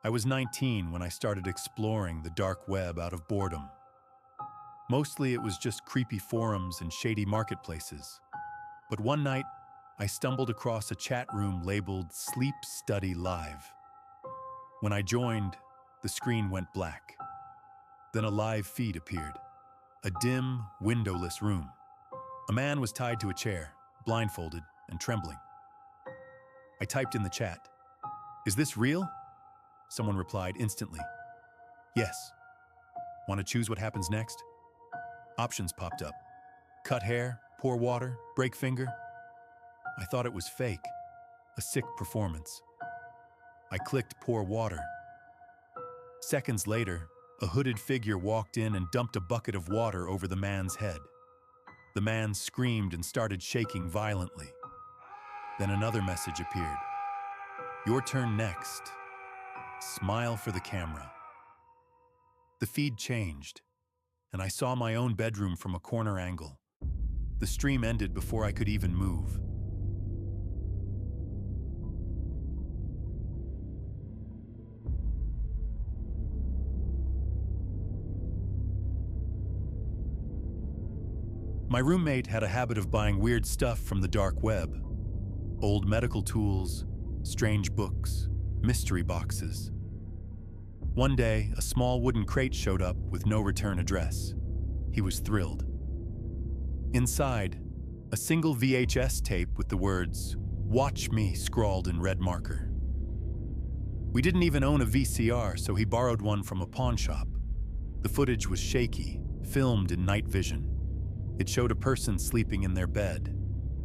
I was 19 when I started exploring the dark web out of boredom. Mostly it was just creepy forums and shady marketplaces. But one night, I stumbled across a chat room labeled Sleep Study Live. When I joined, the screen went black. Then a live feed appeared. A dim, windowless room. A man was tied to a chair, blindfolded and trembling. I typed in the chat, "Is this real?" Someone replied instantly, "Yes." Want to choose what happens next? Options popped up. Cut hair, pour water, break finger. I thought it was fake, a sick performance. I clicked pour water. Seconds later, a hooded figure walked in and dumped a bucket of water over the man's head. The man screamed and started shaking violently. Then another message appeared. "Your turn next. Smile for the camera." The feed changed, and I saw my own bedroom from a corner angle. The stream ended before I could even move. My roommate had a habit of buying weird stuff from the dark web. Old medical tools, strange books, mystery boxes. One day, a small wooden crate showed up with no return address. He was thrilled. Inside, a single VHS tape with the words, "Watch me," scrawled in red marker. We didn't even own a VCR, so he borrowed one from a pawn shop. The footage was shaky, filmed in night vision. It showed a person sleeping in their bed,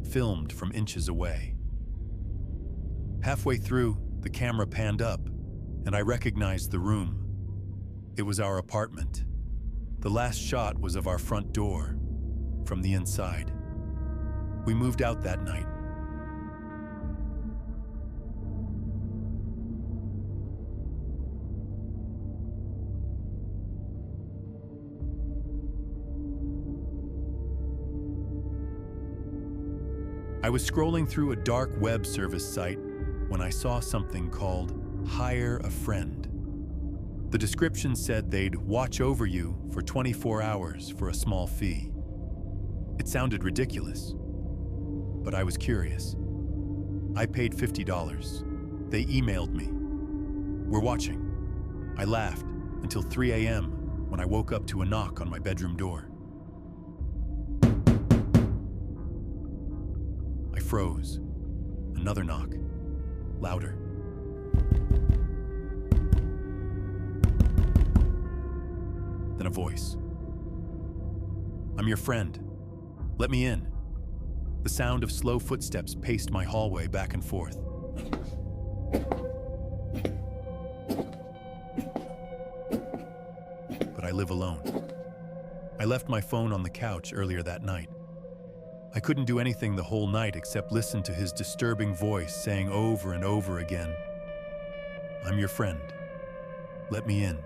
filmed from inches away. Halfway through, the camera panned up, and I recognized the room. It was our apartment. The last shot was of our front door, from the inside. We moved out that night. I was scrolling through a dark web service site when I saw something called Hire a Friend. The description said they'd watch over you for 24 hours for a small fee. It sounded ridiculous, but I was curious. I paid $50. They emailed me. "We're watching." I laughed until 3 a.m. when I woke up to a knock on my bedroom door. I froze. Another knock. Louder. Then a voice. "I'm your friend. Let me in." The sound of slow footsteps paced my hallway back and forth. But I live alone. I left my phone on the couch earlier that night. I couldn't do anything the whole night except listen to his disturbing voice saying over and over again, "I'm your friend. Let me in."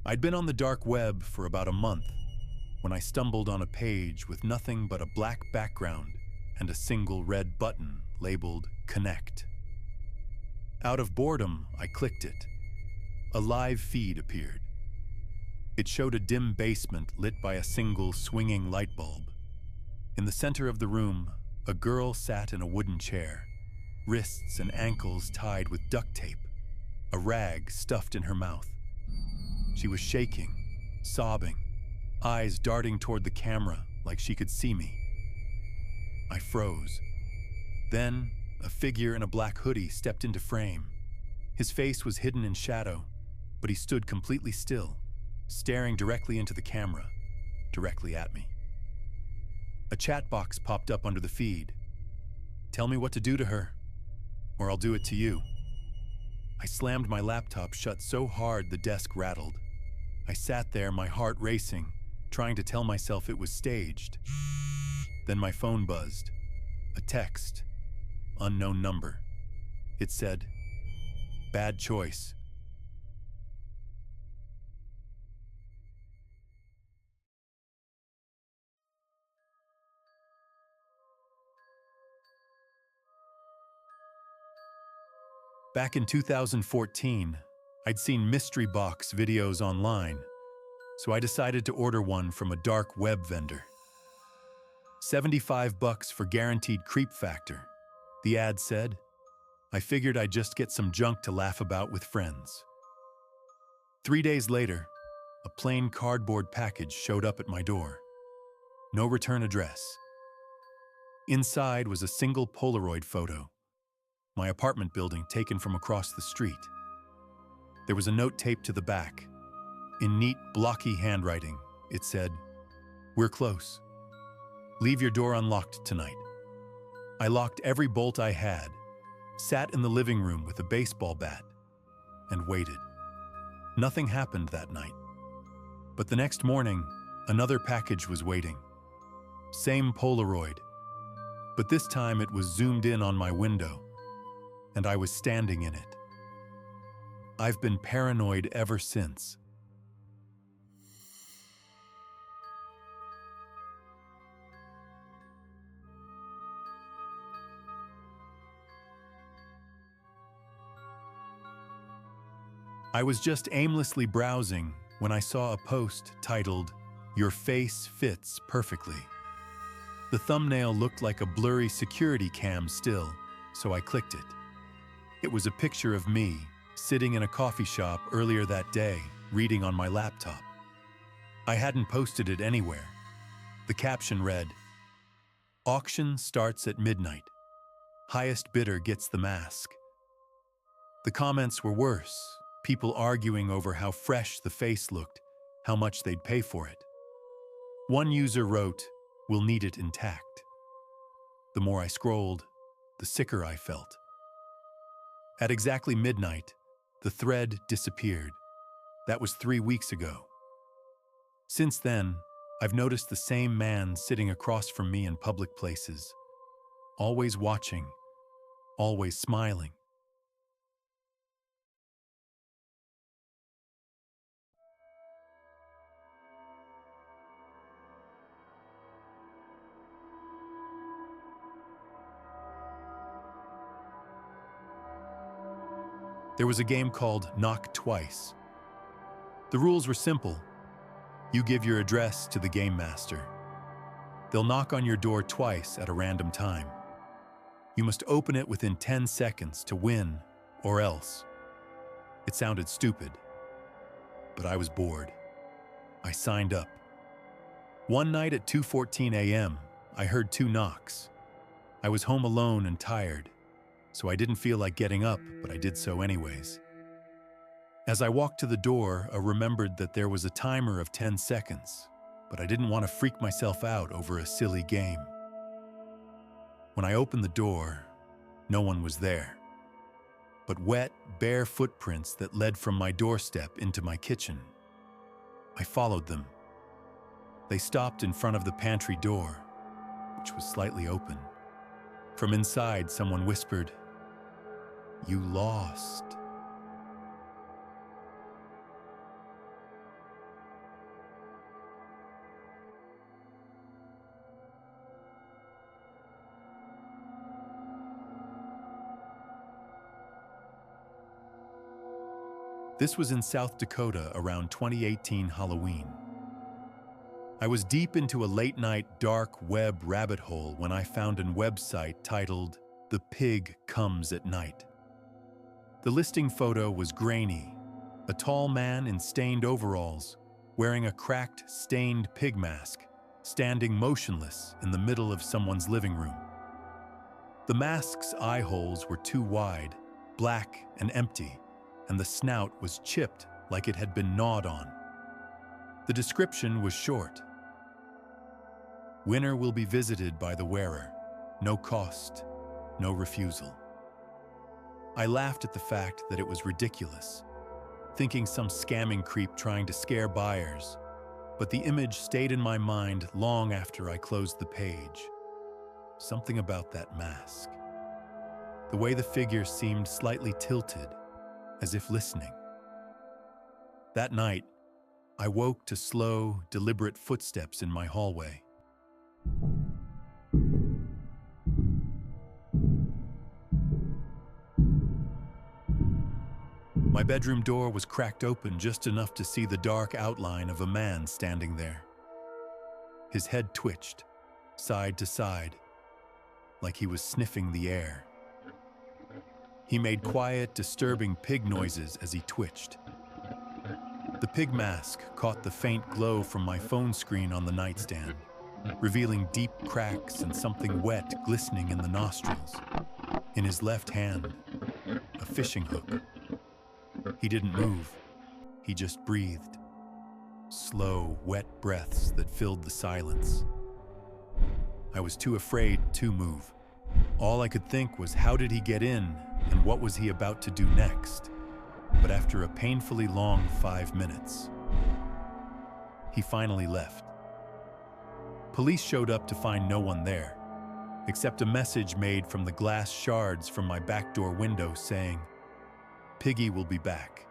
I'd been on the dark web for about a month when I stumbled on a page with nothing but a black background and a single red button labeled Connect. Out of boredom, I clicked it. A live feed appeared. It showed a dim basement lit by a single swinging light bulb. In the center of the room, a girl sat in a wooden chair, wrists and ankles tied with duct tape, a rag stuffed in her mouth. She was shaking, sobbing, eyes darting toward the camera like she could see me. I froze. Then, a figure in a black hoodie stepped into frame. His face was hidden in shadow, but he stood completely still, staring directly into the camera, directly at me. A chat box popped up under the feed. "Tell me what to do to her, or I'll do it to you." I slammed my laptop shut so hard the desk rattled. I sat there, my heart racing, trying to tell myself it was staged. Then my phone buzzed. A text. Unknown number. It said, "Bad choice." Back in 2014, I'd seen mystery box videos online, so I decided to order one from a dark web vendor. $75 for guaranteed creep factor, the ad said. I figured I'd just get some junk to laugh about with friends. 3 days later, a plain cardboard package showed up at my door. No return address. Inside was a single Polaroid photo, my apartment building taken from across the street. There was a note taped to the back. In neat, blocky handwriting, it said, "We're close. Leave your door unlocked tonight." I locked every bolt I had, sat in the living room with a baseball bat, and waited. Nothing happened that night. But the next morning, another package was waiting. Same Polaroid, but this time it was zoomed in on my window, and I was standing in it. I've been paranoid ever since. I was just aimlessly browsing when I saw a post titled, "Your face fits perfectly." The thumbnail looked like a blurry security cam still, so I clicked it. It was a picture of me sitting in a coffee shop earlier that day, reading on my laptop. I hadn't posted it anywhere. The caption read, "Auction starts at midnight. Highest bidder gets the mask." The comments were worse, people arguing over how fresh the face looked, how much they'd pay for it. One user wrote, "We'll need it intact." The more I scrolled, the sicker I felt. At exactly midnight, the thread disappeared. That was 3 weeks ago. Since then, I've noticed the same man sitting across from me in public places, always watching, always smiling. There was a game called Knock Twice. The rules were simple. You give your address to the game master. They'll knock on your door twice at a random time. You must open it within 10 seconds to win, or else. It sounded stupid, but I was bored. I signed up. One night at 2:14 a.m., I heard 2 knocks. I was home alone and tired, so I didn't feel like getting up, but I did so anyways. As I walked to the door, I remembered that there was a timer of 10 seconds, but I didn't want to freak myself out over a silly game. When I opened the door, no one was there, but wet, bare footprints that led from my doorstep into my kitchen. I followed them. They stopped in front of the pantry door, which was slightly open. From inside, someone whispered, "You lost." This was in South Dakota around 2018 Halloween. I was deep into a late-night dark web rabbit hole when I found a website titled "The Pig Comes at Night." The listing photo was grainy, a tall man in stained overalls, wearing a cracked, stained pig mask, standing motionless in the middle of someone's living room. The mask's eye holes were too wide, black and empty, and the snout was chipped like it had been gnawed on. The description was short. "Winner will be visited by the wearer. No cost, no refusal." I laughed at the fact that it was ridiculous, thinking some scamming creep trying to scare buyers, but the image stayed in my mind long after I closed the page. something about that mask. The way the figure seemed slightly tilted, as if listening. That night, I woke to slow, deliberate footsteps in my hallway. My bedroom door was cracked open just enough to see the dark outline of a man standing there. His head twitched, side to side, like he was sniffing the air. He made quiet, disturbing pig noises as he twitched. The pig mask caught the faint glow from my phone screen on the nightstand, revealing deep cracks and something wet glistening in the nostrils. In his left hand, a fishing hook. He didn't move. He just breathed. Slow, wet breaths that filled the silence. I was too afraid to move. All I could think was, how did he get in, and what was he about to do next? But after a painfully long 5 minutes, he finally left. Police showed up to find no one there, except a message made from the glass shards from my back door window saying, "Piggy will be back."